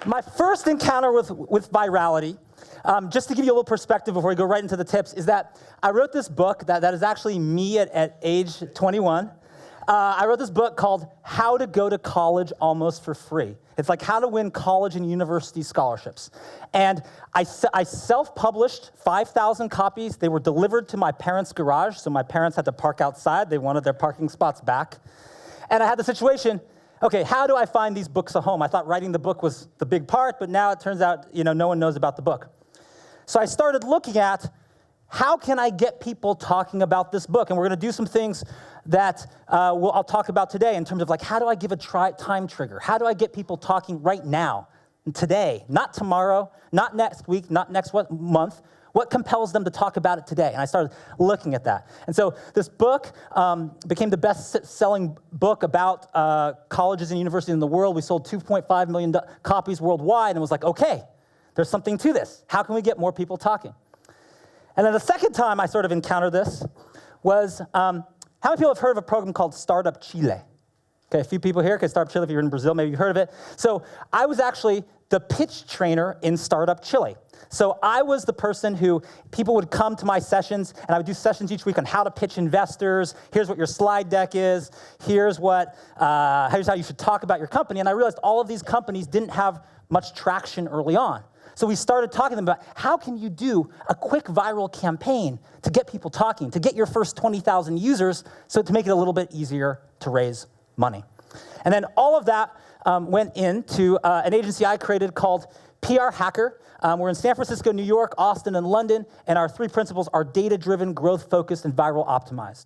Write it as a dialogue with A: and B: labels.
A: My first encounter with virality, just to give you a little perspective before we go right into the tips, is that I wrote this book that is actually me at age 21. I wrote this book called How to Go to College Almost for Free. It's like how to win college and university scholarships. And I self-published 5,000 copies. They were delivered to my parents' garage, so my parents had to park outside. They wanted their parking spots back. And I had the situation, okay, how do I find these books a home? I thought writing the book was the big part, but now it turns out, no one knows about the book. So I started looking at how can I get people talking about this book? And we're going to do some things that I'll talk about today in terms of like, how do I give a time trigger? How do I get people talking right now, today, not tomorrow, not next week, not next month? What compels them to talk about it today? And I started looking at that. And so this book became the best-selling book about colleges and universities in the world. We sold 2.5 million copies worldwide, and was like, okay, there's something to this. How can we get more people talking? And then the second time I sort of encountered this was, how many people have heard of a program called Startup Chile? Okay, a few people here. Okay, Startup Chile, if you're in Brazil, maybe you've heard of it. So I was actually the pitch trainer in Startup Chile. So I was the person who people would come to my sessions, and I would do sessions each week on how to pitch investors. Here's what your slide deck is. Here's how you should talk about your company. And I realized all of these companies didn't have much traction early on. So we started talking to them about how can you do a quick viral campaign to get people talking, to get your first 20,000 users, so to make it a little bit easier to raise money. And then all of that went into an agency I created called PR Hacker. We're in San Francisco, New York, Austin, and London, and our three principles are data-driven, growth-focused, and viral optimized.